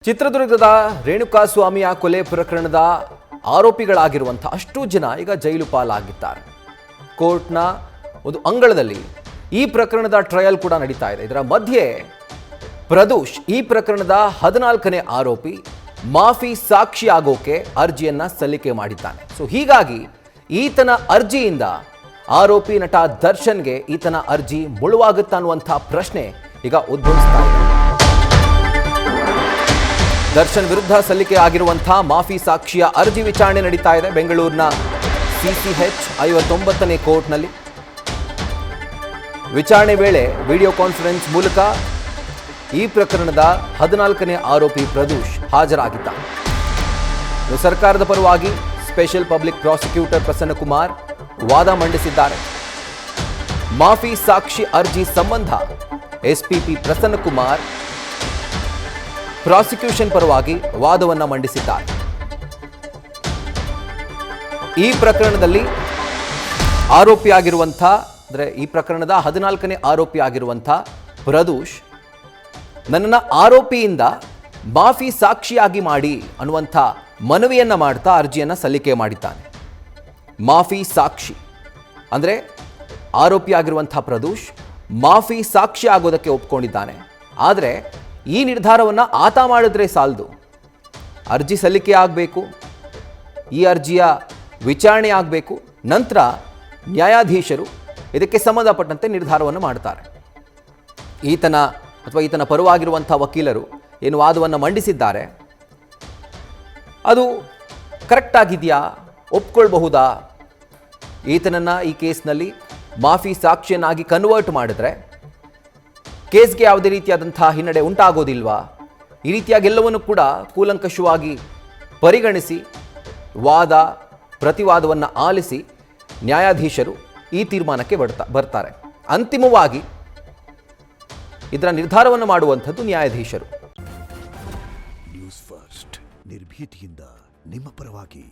ಚಿತ್ರದುರ್ಗದ ರೇಣುಕಾಸ್ವಾಮಿಯ ಕೊಲೆ ಪ್ರಕರಣದ ಆರೋಪಿಗಳಾಗಿರುವಂತಹ ಅಷ್ಟು ಜನ ಈಗ ಜೈಲು ಪಾಲಾಗಿದ್ದಾರೆ. ಕೋರ್ಟ್ನ ಒಂದು ಅಂಗಳದಲ್ಲಿ ಈ ಪ್ರಕರಣದ ಟ್ರಯಲ್ ಕೂಡ ನಡೀತಾ ಇದೆ. ಇದರ ಮಧ್ಯೆ ಪ್ರದೋಷ್ ಈ ಪ್ರಕರಣದ 14ನೇ ಆರೋಪಿ ಮಾಫಿ ಸಾಕ್ಷಿ ಆಗೋಕೆ ಅರ್ಜಿಯನ್ನ ಸಲ್ಲಿಕೆ ಮಾಡಿದ್ದಾನೆ. ಹೀಗಾಗಿ ಈತನ ಅರ್ಜಿಯಿಂದ ಆರೋಪಿ ನಟ ದರ್ಶನ್ಗೆ ಈತನ ಅರ್ಜಿ ಮುಳುವಾಗುತ್ತಾ ಅನ್ನುವಂಥ ಪ್ರಶ್ನೆ ಈಗ ಉದ್ಭವಿಸ್ತಾ ಇದೆ. ದರ್ಶನ್ ವಿರುದ್ಧ ಸಲ್ಲಿಕೆ ಆಗಿರುವಂತಹ ಮಾಫಿ ಸಾಕ್ಷಿಯ ಅರ್ಜಿ ವಿಚಾರಣೆ ನಡೀತಾ ಇದೆ ಬೆಂಗಳೂರಿನ CCH 59ನೇ ಕೋರ್ಟ್ನಲ್ಲಿ. ವಿಚಾರಣೆ ವೇಳೆ ವಿಡಿಯೋ ಕಾನ್ಫರೆನ್ಸ್ ಮೂಲಕ ಈ ಪ್ರಕರಣದ 14ನೇ ಆರೋಪಿ ಪ್ರದೋಷ್ ಹಾಜರಾಗಿದ್ದಾನೆ. ಸರ್ಕಾರದ ಪರವಾಗಿ ಸ್ಪೆಷಲ್ ಪಬ್ಲಿಕ್ ಪ್ರಾಸಿಕ್ಯೂಟರ್ ಪ್ರಸನ್ನಕುಮಾರ್ ವಾದ ಮಂಡಿಸಿದ್ದಾರೆ. ಮಾಫಿ ಸಾಕ್ಷಿ ಅರ್ಜಿ ಸಂಬಂಧ SPP ಪ್ರಸನ್ನಕುಮಾರ್ ಪ್ರಾಸಿಕ್ಯೂಷನ್ ಪರವಾಗಿ ವಾದವನ್ನ ಮಂಡಿಸಿದ್ದಾರೆ. ಈ ಪ್ರಕರಣದಲ್ಲಿ ಈ ಪ್ರಕರಣದ 14ನೇ ಆರೋಪಿ ಆಗಿರುವಂಥ ಪ್ರದೋಷ್ ನನ್ನನ್ನು ಆರೋಪಿಯಿಂದ ಮಾಫಿ ಸಾಕ್ಷಿಯಾಗಿ ಮಾಡಿ ಅನ್ನುವಂಥ ಮನವಿಯನ್ನ ಮಾಡ್ತಾ ಅರ್ಜಿಯನ್ನ ಸಲ್ಲಿಕೆ ಮಾಡಿದ್ದಾನೆ. ಮಾಫಿ ಸಾಕ್ಷಿ ಅಂದರೆ ಆರೋಪಿಯಾಗಿರುವಂಥ ಪ್ರದೋಷ್ ಮಾಫಿ ಸಾಕ್ಷಿ ಆಗೋದಕ್ಕೆ ಒಪ್ಕೊಂಡಿದ್ದಾನೆ. ಆದರೆ ಈ ನಿರ್ಧಾರವನ್ನು ಆತ ಮಾಡಿದ್ರೆ ಸಾಲದು, ಅರ್ಜಿ ಸಲ್ಲಿಕೆ ಆಗಬೇಕು, ಈ ಅರ್ಜಿಯ ವಿಚಾರಣೆ ಆಗಬೇಕು, ನಂತರ ನ್ಯಾಯಾಧೀಶರು ಇದಕ್ಕೆ ಸಂಬಂಧಪಟ್ಟಂತೆ ನಿರ್ಧಾರವನ್ನು ಮಾಡ್ತಾರೆ. ಈತನ ಪರವಾಗಿರುವಂಥ ವಕೀಲರು ಏನು ವಾದವನ್ನು ಮಂಡಿಸಿದ್ದಾರೆ ಅದು ಕರೆಕ್ಟ್ ಆಗಿದೆಯಾ, ಒಪ್ಕೊಳ್ಬಹುದಾ, ಈತನನ್ನು ಈ ಕೇಸ್ನಲ್ಲಿ ಮಾಫಿ ಸಾಕ್ಷಿಯನ್ನಾಗಿ ಕನ್ವರ್ಟ್ ಮಾಡಿದ್ರೆ ಕೇಸ್ಗೆ ಯಾವುದೇ ರೀತಿಯಾದಂಥ ಹಿನ್ನಡೆ ಉಂಟಾಗೋದಿಲ್ವಾ, ಈ ರೀತಿಯಾಗೆಲ್ಲವನ್ನು ಕೂಡ ಕೂಲಂಕಷವಾಗಿ ಪರಿಗಣಿಸಿ ವಾದ ಪ್ರತಿವಾದವನ್ನು ಆಲಿಸಿ ನ್ಯಾಯಾಧೀಶರು ಈ ತೀರ್ಮಾನಕ್ಕೆ ಬರ್ತಾರೆ. ಅಂತಿಮವಾಗಿ ಇದರ ನಿರ್ಧಾರವನ್ನು ಮಾಡುವಂಥದ್ದು ನ್ಯಾಯಾಧೀಶರು. ನ್ಯೂಸ್ ಫಸ್ಟ್ ನಿರ್ಭೀತಿಯಿಂದ ನಿಮ್ಮ ಪರವಾಗಿ.